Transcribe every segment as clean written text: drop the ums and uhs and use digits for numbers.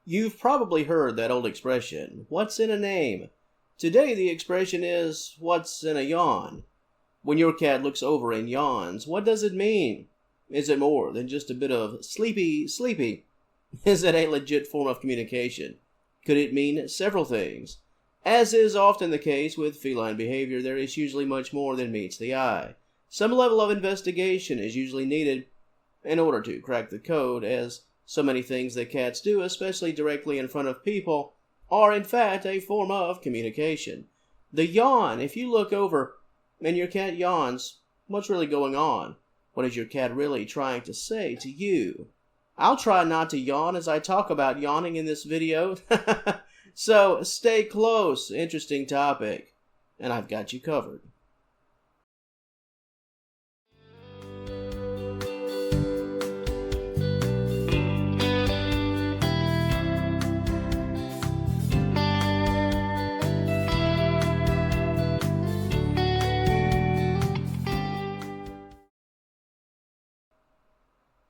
You've probably heard that old expression, what's in a name? Today the expression is, what's in a yawn? When your cat looks over and yawns, what does it mean? Is it more than just a bit of sleepy, sleepy? Is it a legit form of communication? Could it mean several things? As is often the case with feline behavior, there is usually much more than meets the eye. Some level of investigation is usually needed in order to crack the code, as so many things that cats do, especially directly in front of people, are in fact a form of communication. The yawn, if you look over and your cat yawns, what's really going on? What is your cat really trying to say to you? I'll try not to yawn as I talk about yawning in this video. So stay close, interesting topic, and I've got you covered.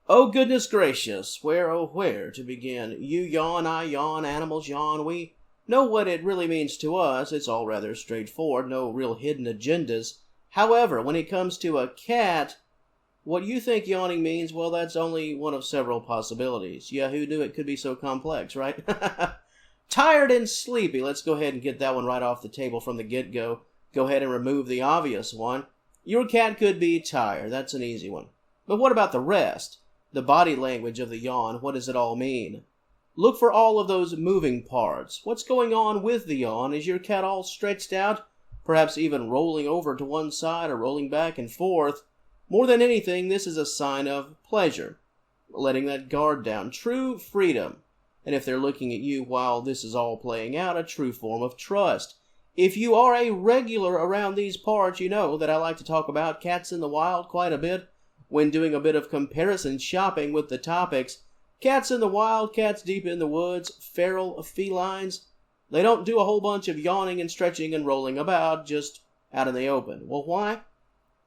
Oh goodness gracious, where oh where to begin? You yawn, I yawn, animals yawn, we know what it really means to us. It's all rather straightforward, no real hidden agendas. However, when it comes to a cat, what you think yawning means, well, that's only one of several possibilities. Yeah, who knew it could be so complex, right? Tired and sleepy. Let's go ahead and get that one right off the table from the get-go. Go ahead and remove the obvious one. Your cat could be tired. That's an easy one. But what about the rest? The body language of the yawn, what does it all mean? Look for all of those moving parts. What's going on with the yawn? Is your cat all stretched out? Perhaps even rolling over to one side or rolling back and forth? More than anything, this is a sign of pleasure. Letting that guard down. True freedom. And if they're looking at you while this is all playing out, a true form of trust. If you are a regular around these parts, you know that I like to talk about cats in the wild quite a bit. When doing a bit of comparison shopping with the topics, cats in the wild, cats deep in the woods, feral felines, they don't do a whole bunch of yawning and stretching and rolling about just out in the open. Well, why?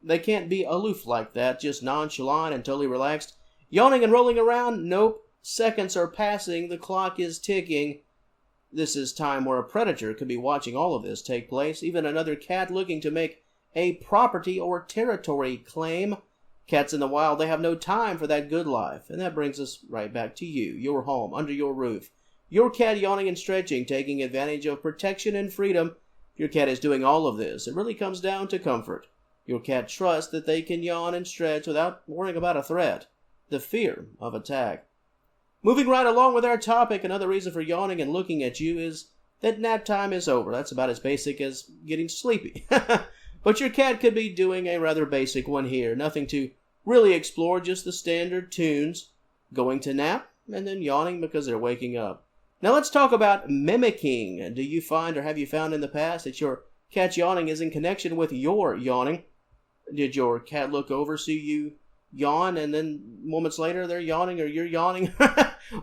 They can't be aloof like that, just nonchalant and totally relaxed. Yawning and rolling around? Nope. Seconds are passing, the clock is ticking. This is time where a predator could be watching all of this take place, even another cat looking to make a property or territory claim. Cats in the wild, they have no time for that good life. And that brings us right back to you, your home, under your roof. Your cat yawning and stretching, taking advantage of protection and freedom. Your cat is doing all of this. It really comes down to comfort. Your cat trusts that they can yawn and stretch without worrying about a threat, the fear of attack. Moving right along with our topic, another reason for yawning and looking at you is that nap time is over. That's about as basic as getting sleepy. But your cat could be doing a rather basic one here. Nothing to really explore, just the standard tunes. Going to nap and then yawning because they're waking up. Now let's talk about mimicking. Do you find or have you found in the past that your cat's yawning is in connection with your yawning? Did your cat look over, see you yawn, and then moments later they're yawning or you're yawning?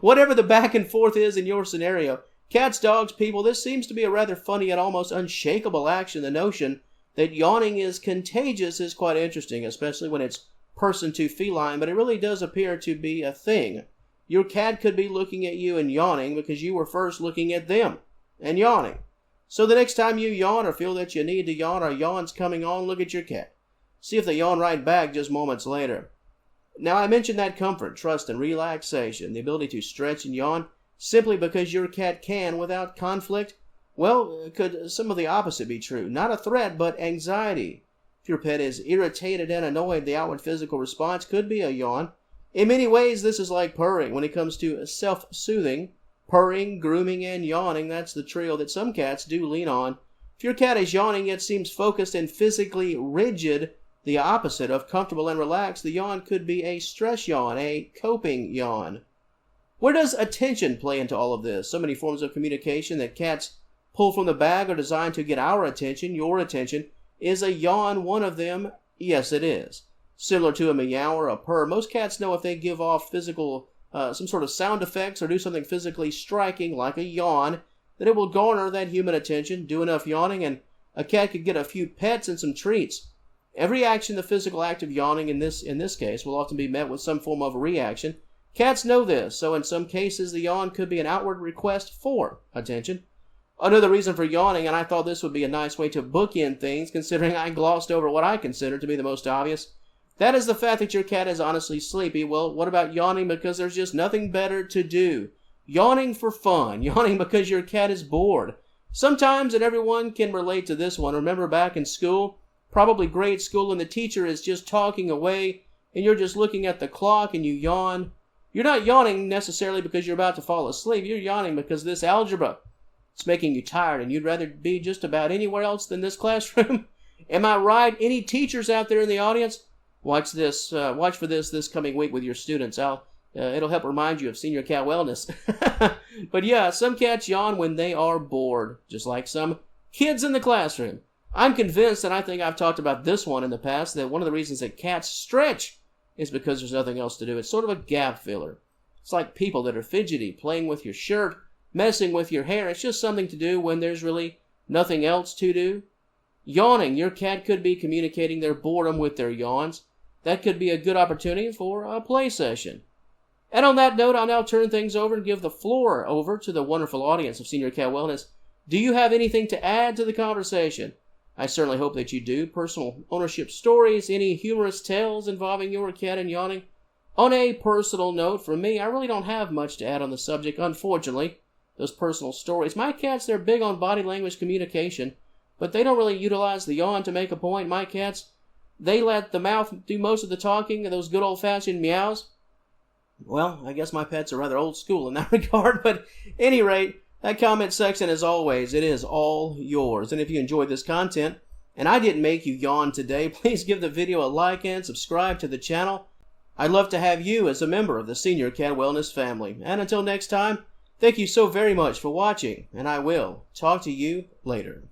Whatever the back and forth is in your scenario. Cats, dogs, people, this seems to be a rather funny and almost unshakable action. The notion that yawning is contagious is quite interesting, especially when it's person to feline, but it really does appear to be a thing. Your cat could be looking at you and yawning because you were first looking at them and yawning. So the next time you yawn or feel that you need to yawn or yawn's coming on, look at your cat. See if they yawn right back just moments later. Now I mentioned that comfort, trust, and relaxation, the ability to stretch and yawn simply because your cat can without conflict. Well, could some of the opposite be true? Not a threat, but anxiety. If your pet is irritated and annoyed, the outward physical response could be a yawn. In many ways, this is like purring. When it comes to self-soothing, purring, grooming, and yawning, that's the trio that some cats do lean on. If your cat is yawning yet seems focused and physically rigid, the opposite of comfortable and relaxed, the yawn could be a stress yawn, a coping yawn. Where does attention play into all of this? So many forms of communication that cats pull from the bag are designed to get our attention, your attention. Is a yawn one of them? Yes, it is. Similar to a meow or a purr, most cats know if they give off physical, some sort of sound effects or do something physically striking like a yawn, that it will garner that human attention, do enough yawning, and a cat could get a few pets and some treats. Every action, the physical act of yawning in this case, will often be met with some form of reaction. Cats know this, so in some cases the yawn could be an outward request for attention. Another reason for yawning, and I thought this would be a nice way to bookend things considering I glossed over what I consider to be the most obvious, that is the fact that your cat is honestly sleepy. Well, what about yawning because there's just nothing better to do? Yawning for fun. Yawning because your cat is bored. Sometimes, and everyone can relate to this one, remember back in school, probably grade school, and the teacher is just talking away, and you're just looking at the clock and you yawn. You're not yawning necessarily because you're about to fall asleep. You're yawning because this algebra is making you tired, and you'd rather be just about anywhere else than this classroom. Am I right? Any teachers out there in the audience? Watch this. Watch for this coming week with your students. It'll help remind you of senior cat wellness. But yeah, some cats yawn when they are bored, just like some kids in the classroom. I'm convinced, and I think I've talked about this one in the past, that one of the reasons that cats stretch is because there's nothing else to do. It's sort of a gap filler. It's like people that are fidgety, playing with your shirt, messing with your hair. It's just something to do when there's really nothing else to do. Yawning. Your cat could be communicating their boredom with their yawns. That could be a good opportunity for a play session. And on that note, I'll now turn things over and give the floor over to the wonderful audience of Senior Cat Wellness. Do you have anything to add to the conversation? I certainly hope that you do. Personal ownership stories, any humorous tales involving your cat and yawning? On a personal note, for me, I really don't have much to add on the subject, unfortunately. Those personal stories. My cats, they're big on body language communication, but they don't really utilize the yawn to make a point. My cats, they let the mouth do most of the talking, and those good old-fashioned meows. Well, I guess my pets are rather old school in that regard, but at any rate, that comment section, as always, it is all yours. And if you enjoyed this content, and I didn't make you yawn today, please give the video a like and subscribe to the channel. I'd love to have you as a member of the Senior Cat Wellness family. And until next time, thank you so very much for watching, and I will talk to you later.